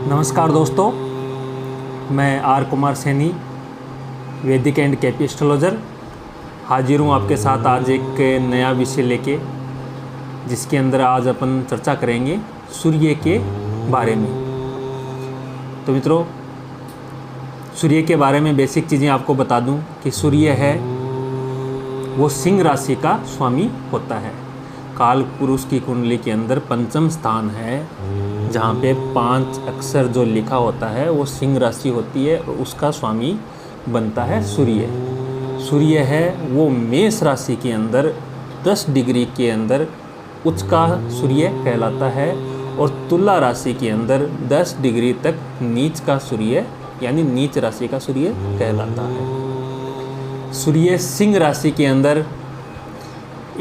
नमस्कार दोस्तों, मैं आर कुमार सैनी, वैदिक एंड केपी एस्ट्रोलॉजर हाजिर हूँ आपके साथ आज एक नया विषय लेके, जिसके अंदर आज अपन चर्चा करेंगे सूर्य के बारे में। तो मित्रों, सूर्य के बारे में बेसिक चीज़ें आपको बता दूं कि सूर्य है वो सिंह राशि का स्वामी होता है। काल पुरुष की कुंडली के अंदर पंचम स्थान है, जहाँ पे 5 अक्षर जो लिखा होता है वो सिंह राशि होती है और उसका स्वामी बनता है सूर्य। सूर्य है वो मेष राशि के अंदर 10 डिग्री के अंदर उच्च का सूर्य कहलाता है और तुला राशि के अंदर 10 डिग्री तक नीच का सूर्य यानी नीच राशि का सूर्य कहलाता है। सूर्य सिंह राशि के अंदर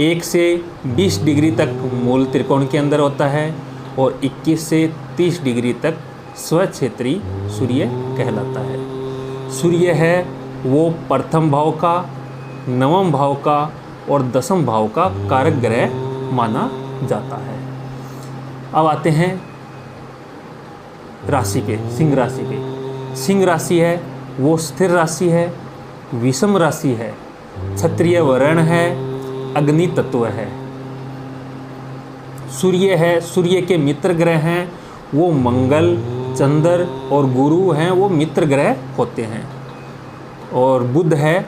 1 से 20 डिग्री तक मूल त्रिकोण के अंदर होता है और 21 से 30 डिग्री तक स्वक्षेत्री सूर्य कहलाता है। सूर्य है वो प्रथम भाव का, नवम भाव का और दसम भाव का कारक ग्रह माना जाता है। अब आते हैं राशि के, सिंह राशि के। सिंह राशि है वो स्थिर राशि है, विषम राशि है, क्षत्रिय वर्ण है, अग्नि तत्व है। सूर्य है, सूर्य के मित्र ग्रह हैं वो मंगल, चंद्र और गुरु हैं, वो मित्र ग्रह होते हैं। और बुध है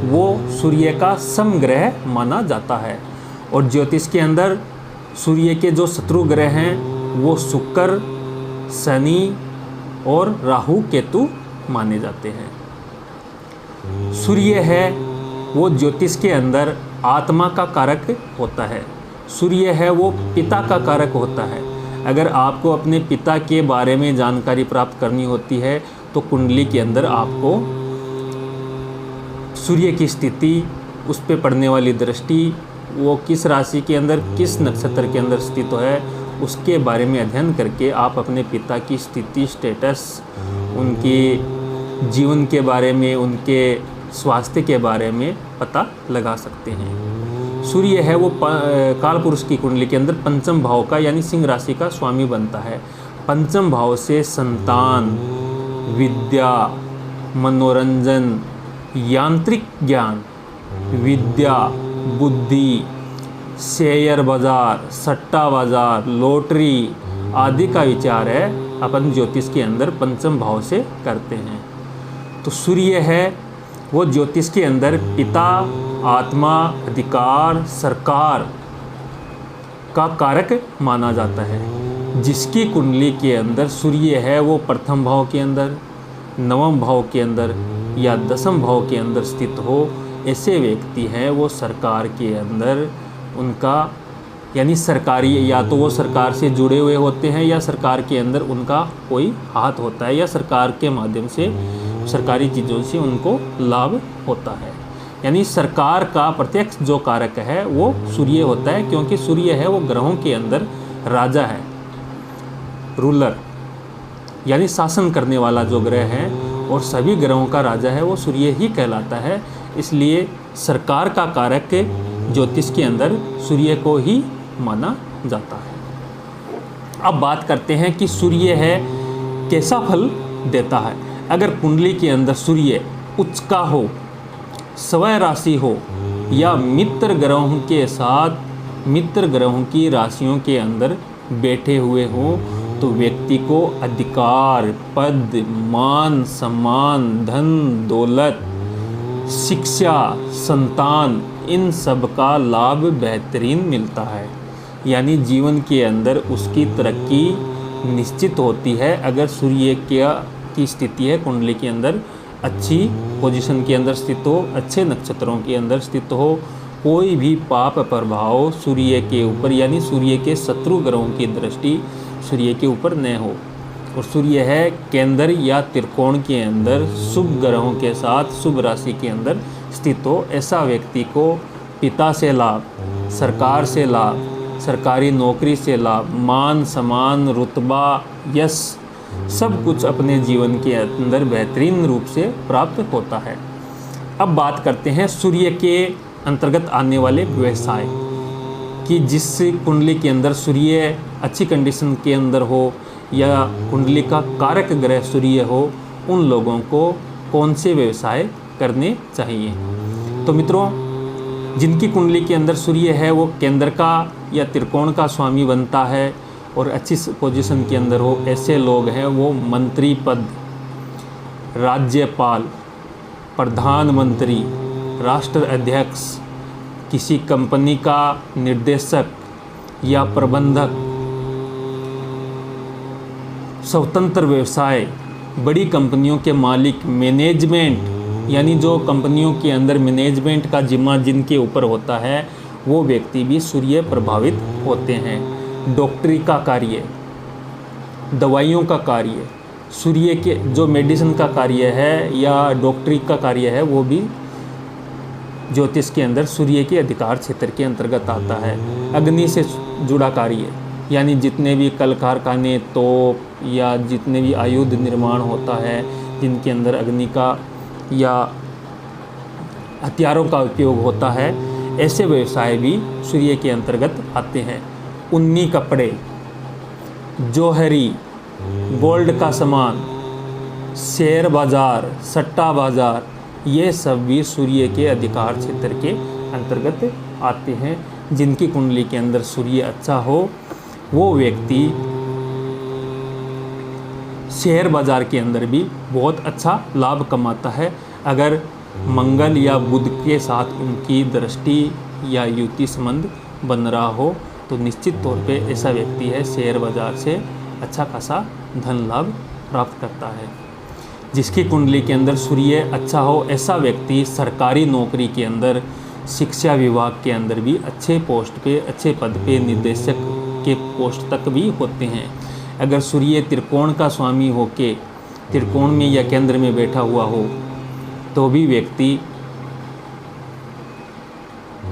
वो सूर्य का समग्रह माना जाता है। और ज्योतिष के अंदर सूर्य के जो शत्रु ग्रह हैं वो शुक्र, शनि और राहु केतु माने जाते हैं। सूर्य है वो ज्योतिष के अंदर आत्मा का कारक होता है। सूर्य है वो पिता का कारक होता है। अगर आपको अपने पिता के बारे में जानकारी प्राप्त करनी होती है तो कुंडली के अंदर आपको सूर्य की स्थिति, उस पे पड़ने वाली दृष्टि, वो किस राशि के अंदर किस नक्षत्र के अंदर स्थित है, उसके बारे में अध्ययन करके आप अपने पिता की स्थिति, स्टेटस, उनके जीवन के बारे में, उनके स्वास्थ्य के बारे में पता लगा सकते हैं। सूर्य है वो काल पुरुष की कुंडली के अंदर पंचम भाव का यानी सिंह राशि का स्वामी बनता है। पंचम भाव से संतान, विद्या, मनोरंजन, यांत्रिक ज्ञान, विद्या, बुद्धि, शेयर बाजार, सट्टा बाजार, लॉटरी आदि का विचार है अपन ज्योतिष के अंदर पंचम भाव से करते हैं। तो सूर्य है वो ज्योतिष के अंदर पिता, आत्मा, अधिकार, सरकार का कारक माना जाता है। जिसकी कुंडली के अंदर सूर्य है वो प्रथम भाव के अंदर, नवम भाव के अंदर या दसम भाव के अंदर स्थित हो, ऐसे व्यक्ति हैं वो सरकार के अंदर उनका यानी सरकारी, या तो वो सरकार से जुड़े हुए होते हैं या सरकार के अंदर उनका कोई हाथ होता है या सरकार के माध्यम से सरकारी चीज़ों से उनको लाभ होता है। यानी सरकार का प्रत्यक्ष जो कारक है वो सूर्य होता है, क्योंकि सूर्य है वो ग्रहों के अंदर राजा है, रूलर यानी शासन करने वाला जो ग्रह है, और सभी ग्रहों का राजा है वो सूर्य ही कहलाता है। इसलिए सरकार का कारक ज्योतिष के अंदर सूर्य को ही माना जाता है। अब बात करते हैं कि सूर्य है कैसा फल देता है। अगर कुंडली के अंदर सूर्य उच्च का हो, स्वय राशि हो या मित्र ग्रहों के साथ मित्र ग्रहों की राशियों के अंदर बैठे हुए हो, तो व्यक्ति को अधिकार, पद, मान, सम्मान, धन, दौलत, शिक्षा, संतान, इन सब का लाभ बेहतरीन मिलता है। यानी जीवन के अंदर उसकी तरक्की निश्चित होती है अगर सूर्य की स्थिति है कुंडली के अंदर अच्छी पोजीशन के अंदर स्थित हो, अच्छे नक्षत्रों के अंदर स्थित हो, कोई भी पाप प्रभाव सूर्य के ऊपर यानी सूर्य के शत्रु ग्रहों की दृष्टि सूर्य के ऊपर न हो, और सूर्य है केंद्र या त्रिकोण के अंदर शुभ ग्रहों के साथ शुभ राशि के अंदर स्थित हो, ऐसा व्यक्ति को पिता से लाभ, सरकार से लाभ, सरकारी नौकरी से लाभ, मान, सम्मान, रुतबा, यश, सब कुछ अपने जीवन के अंदर बेहतरीन रूप से प्राप्त होता है। अब बात करते हैं सूर्य के अंतर्गत आने वाले व्यवसाय कि जिस कुंडली के अंदर सूर्य अच्छी कंडीशन के अंदर हो या कुंडली का कारक ग्रह सूर्य हो, उन लोगों को कौन से व्यवसाय करने चाहिए। तो मित्रों, जिनकी कुंडली के अंदर सूर्य है वो केंद्र का या त्रिकोण का स्वामी बनता है और अच्छी पोजीशन के अंदर हो, ऐसे लोग हैं वो मंत्री पद, राज्यपाल, प्रधानमंत्री, राष्ट्र अध्यक्ष, किसी कंपनी का निर्देशक या प्रबंधक, स्वतंत्र व्यवसाय, बड़ी कंपनियों के मालिक, मैनेजमेंट, यानी जो कंपनियों के अंदर मैनेजमेंट का जिम्मा जिनके ऊपर होता है वो व्यक्ति भी सूर्य प्रभावित होते हैं। डॉक्टरी का कार्य, दवाइयों का कार्य, सूर्य के जो मेडिसिन का कार्य है या डॉक्टरी का कार्य है वो भी ज्योतिष के अंदर सूर्य के अधिकार क्षेत्र के अंतर्गत आता है। अग्नि से जुड़ा कार्य, यानी जितने भी कल कारखाने, तोप या जितने भी आयुध निर्माण होता है जिनके अंदर अग्नि का या हथियारों का उपयोग होता है, ऐसे व्यवसाय भी सूर्य के अंतर्गत आते हैं। ऊनी कपड़े, जौहरी, गोल्ड का सामान, शेयर बाजार, सट्टा बाजार, ये सब भी सूर्य के अधिकार क्षेत्र के अंतर्गत आते हैं। जिनकी कुंडली के अंदर सूर्य अच्छा हो वो व्यक्ति शेयर बाजार के अंदर भी बहुत अच्छा लाभ कमाता है। अगर मंगल या बुध के साथ उनकी दृष्टि या युति संबंध बन रहा हो तो निश्चित तौर पे ऐसा व्यक्ति है शेयर बाजार से अच्छा खासा धन लाभ प्राप्त करता है। जिसकी कुंडली के अंदर सूर्य अच्छा हो ऐसा व्यक्ति सरकारी नौकरी के अंदर, शिक्षा विभाग के अंदर भी अच्छे पोस्ट पे, अच्छे पद पे, निर्देशक के पोस्ट तक भी होते हैं। अगर सूर्य त्रिकोण का स्वामी होके त्रिकोण में या केंद्र में बैठा हुआ हो तो भी व्यक्ति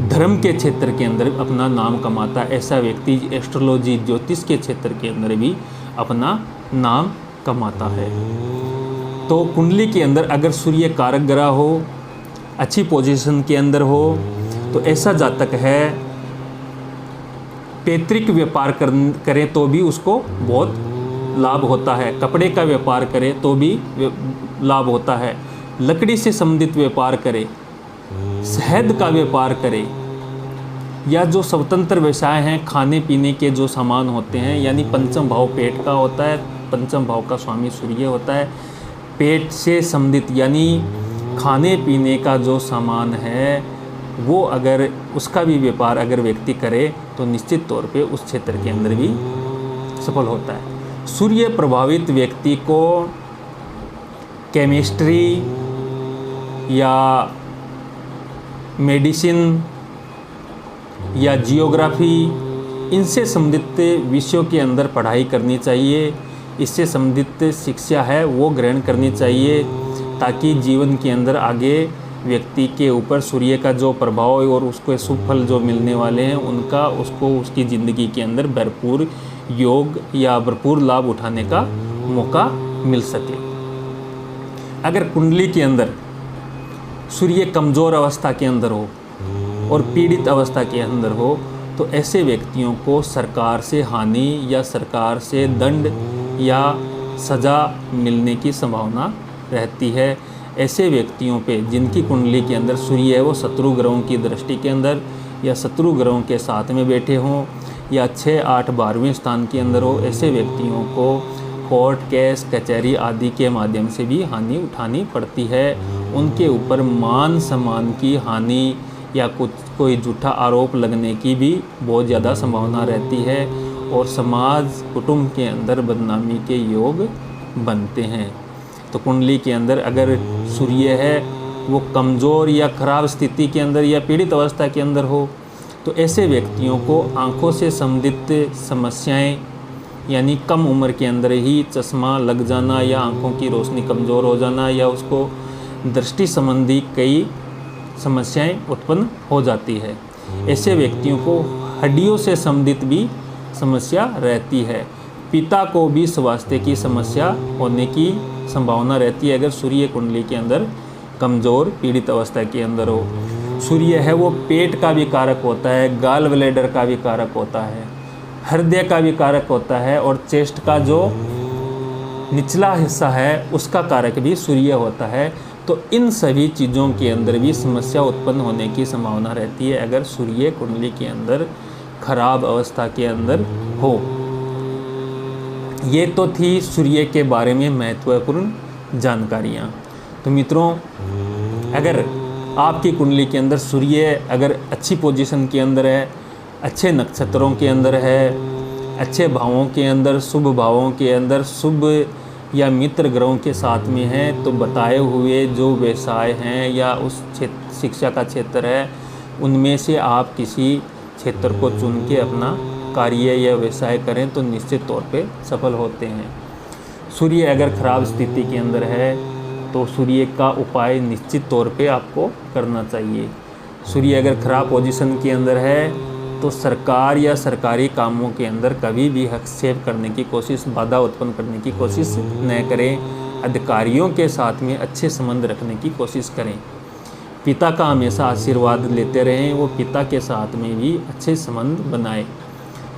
धर्म के क्षेत्र के अंदर अपना नाम कमाता है। ऐसा व्यक्ति एस्ट्रोलॉजी, ज्योतिष के क्षेत्र के अंदर भी अपना नाम कमाता है। तो कुंडली के अंदर अगर सूर्य कारक ग्रह हो, अच्छी पोजीशन के अंदर हो तो ऐसा जातक है पैतृक व्यापार करे तो भी उसको बहुत लाभ होता है। कपड़े का व्यापार करे तो भी लाभ होता है। लकड़ी से संबंधित व्यापार करे, शहद का व्यापार करे, या जो स्वतंत्र व्यवसाय हैं, खाने पीने के जो सामान होते हैं, यानी पंचम भाव पेट का होता है, पंचम भाव का स्वामी सूर्य होता है। पेट से संबंधित यानी खाने पीने का जो सामान है वो अगर उसका भी व्यापार अगर व्यक्ति करे तो निश्चित तौर पे उस क्षेत्र के अंदर भी सफल होता है। सूर्य प्रभावित व्यक्ति को केमिस्ट्री या मेडिसिन या जियोग्राफी, इनसे संबंधित विषयों के अंदर पढ़ाई करनी चाहिए। इससे संबंधित शिक्षा है वो ग्रहण करनी चाहिए ताकि जीवन के अंदर आगे व्यक्ति के ऊपर सूर्य का जो प्रभाव और उसको शुभ फल जो मिलने वाले हैं उनका उसको उसकी ज़िंदगी के अंदर भरपूर योग या भरपूर लाभ उठाने का मौका मिल सके। अगर कुंडली के अंदर सूर्य कमज़ोर अवस्था के अंदर हो और पीड़ित अवस्था के अंदर हो तो ऐसे व्यक्तियों को सरकार से हानि या सरकार से दंड या सज़ा मिलने की संभावना रहती है। ऐसे व्यक्तियों पे जिनकी कुंडली के अंदर सूर्य है वो शत्रु ग्रहों की दृष्टि के अंदर या शत्रु ग्रहों के साथ में बैठे हों या 6, 8, 12वें स्थान के अंदर हो, ऐसे व्यक्तियों को कोर्ट केस कचहरी आदि के माध्यम से भी हानि उठानी पड़ती है। उनके ऊपर मान सम्मान की हानि या कोई झूठा आरोप लगने की भी बहुत ज़्यादा संभावना रहती है और समाज कुटुंब के अंदर बदनामी के योग बनते हैं। तो कुंडली के अंदर अगर सूर्य है वो कमज़ोर या ख़राब स्थिति के अंदर या पीड़ित अवस्था के अंदर हो तो ऐसे व्यक्तियों को आँखों से संबंधित समस्याएं यानी कम उम्र के अंदर ही चश्मा लग जाना या आँखों की रोशनी कमज़ोर हो जाना या उसको दृष्टि संबंधी कई समस्याएं उत्पन्न हो जाती है। ऐसे व्यक्तियों को हड्डियों से संबंधित भी समस्या रहती है। पिता को भी स्वास्थ्य की समस्या होने की संभावना रहती है अगर सूर्य कुंडली के अंदर कमज़ोर पीड़ित अवस्था के अंदर हो। सूर्य है वो पेट का भी कारक होता है, गाल ब्लैडर का भी कारक होता है, हृदय का भी कारक होता है और चेस्ट का जो निचला हिस्सा है उसका कारक भी सूर्य होता है। तो इन सभी चीज़ों के अंदर भी समस्या उत्पन्न होने की संभावना रहती है अगर सूर्य कुंडली के अंदर खराब अवस्था के अंदर हो। ये तो थी सूर्य के बारे में महत्वपूर्ण जानकारियाँ। तो मित्रों, अगर आपकी कुंडली के अंदर सूर्य अगर अच्छी पोजीशन के अंदर है, अच्छे नक्षत्रों के अंदर है, अच्छे भावों के अंदर, शुभ भावों के अंदर, शुभ या मित्र ग्रहों के साथ में है, तो बताए हुए जो व्यवसाय हैं या उस क्षेत्र शिक्षा का क्षेत्र है उनमें से आप किसी क्षेत्र को चुन के अपना कार्य या व्यवसाय करें तो निश्चित तौर पे सफल होते हैं। सूर्य अगर खराब स्थिति के अंदर है तो सूर्य का उपाय निश्चित तौर पे आपको करना चाहिए। सूर्य अगर खराब पोजीशन के अंदर है तो सरकार या सरकारी कामों के अंदर कभी भी हस्तक्षेप करने की कोशिश, बाधा उत्पन्न करने की कोशिश न करें। अधिकारियों के साथ में अच्छे संबंध रखने की कोशिश करें। पिता का हमेशा आशीर्वाद लेते रहें, वो पिता के साथ में भी अच्छे संबंध बनाएं।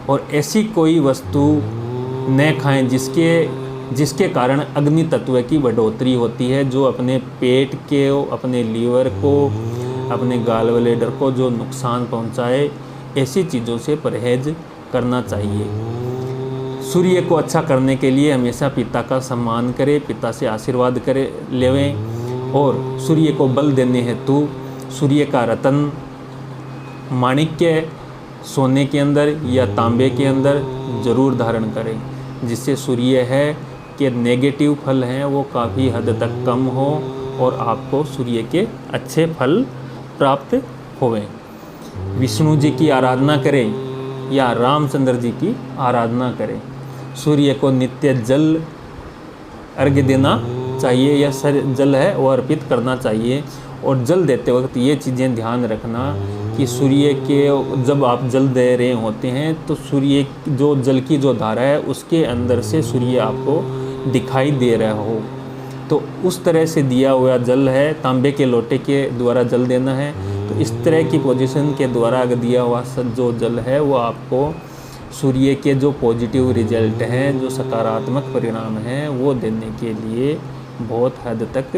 और ऐसी कोई वस्तु न खाएं जिसके कारण अग्नि तत्व की बढ़ोतरी होती है, जो अपने पेट के, अपने लीवर को, अपने गाल ब्लैडर को जो नुकसान पहुंचाए, ऐसी चीज़ों से परहेज करना चाहिए। सूर्य को अच्छा करने के लिए हमेशा पिता का सम्मान करें, पिता से आशीर्वाद करें लेवें। और सूर्य को बल देने हेतु सूर्य का रत्न, माणिक्य सोने के अंदर या तांबे के अंदर ज़रूर धारण करें, जिससे सूर्य है कि नेगेटिव फल हैं वो काफ़ी हद तक कम हो और आपको सूर्य के अच्छे फल प्राप्त होवें। विष्णु जी की आराधना करें या रामचंद्र जी की आराधना करें। सूर्य को नित्य जल अर्घ्य देना चाहिए या जल है वो अर्पित करना चाहिए। और जल देते वक्त ये चीज़ें ध्यान रखना कि सूर्य के जब आप जल दे रहे होते हैं तो सूर्य जो जल की जो धारा है उसके अंदर से सूर्य आपको दिखाई दे रहा हो, तो उस तरह से दिया हुआ जल है। तांबे के लोटे के द्वारा जल देना है, तो इस तरह की पोजीशन के द्वारा अगर दिया हुआ जो जल है वो आपको सूर्य के जो पॉजिटिव रिजल्ट हैं, जो सकारात्मक परिणाम हैं, वो देने के लिए बहुत हद तक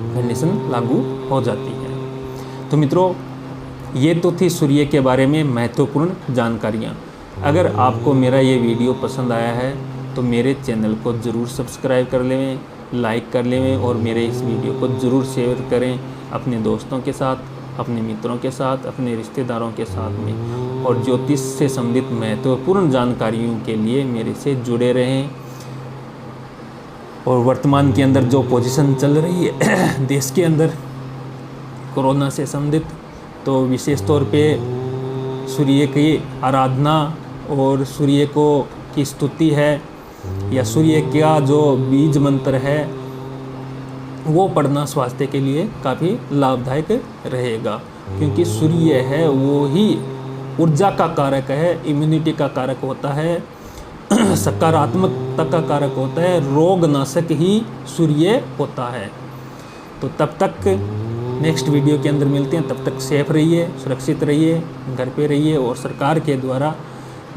कंडीशन लागू हो जाती है। तो मित्रों, ये तो थी सूर्य के बारे में महत्वपूर्ण जानकारियाँ। अगर आपको मेरा ये वीडियो पसंद आया है तो मेरे चैनल को ज़रूर सब्सक्राइब कर लें, लाइक कर लें और मेरे इस वीडियो को ज़रूर शेयर करें अपने दोस्तों के साथ, अपने मित्रों के साथ, अपने रिश्तेदारों के साथ में। और ज्योतिष से संबंधित महत्वपूर्ण जानकारियों के लिए मेरे से जुड़े रहें। और वर्तमान के अंदर जो पोजीशन चल रही है देश के अंदर कोरोना से संबंधित, तो विशेष तौर पे सूर्य की आराधना और सूर्य को की स्तुति है या सूर्य का जो बीज मंत्र है वो पढ़ना स्वास्थ्य के लिए काफ़ी लाभदायक रहेगा, क्योंकि सूर्य है वो ही ऊर्जा का कारक है, इम्यूनिटी का कारक होता है, सकारात्मकता का कारक होता है, रोग नाशक ही सूर्य होता है। तो तब तक नेक्स्ट वीडियो के अंदर मिलते हैं, तब तक सेफ रहिए, सुरक्षित रहिए, घर पे रहिए और सरकार के द्वारा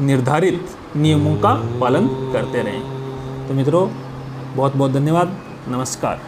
निर्धारित नियमों का पालन करते रहें। तो मित्रों, बहुत बहुत धन्यवाद, नमस्कार।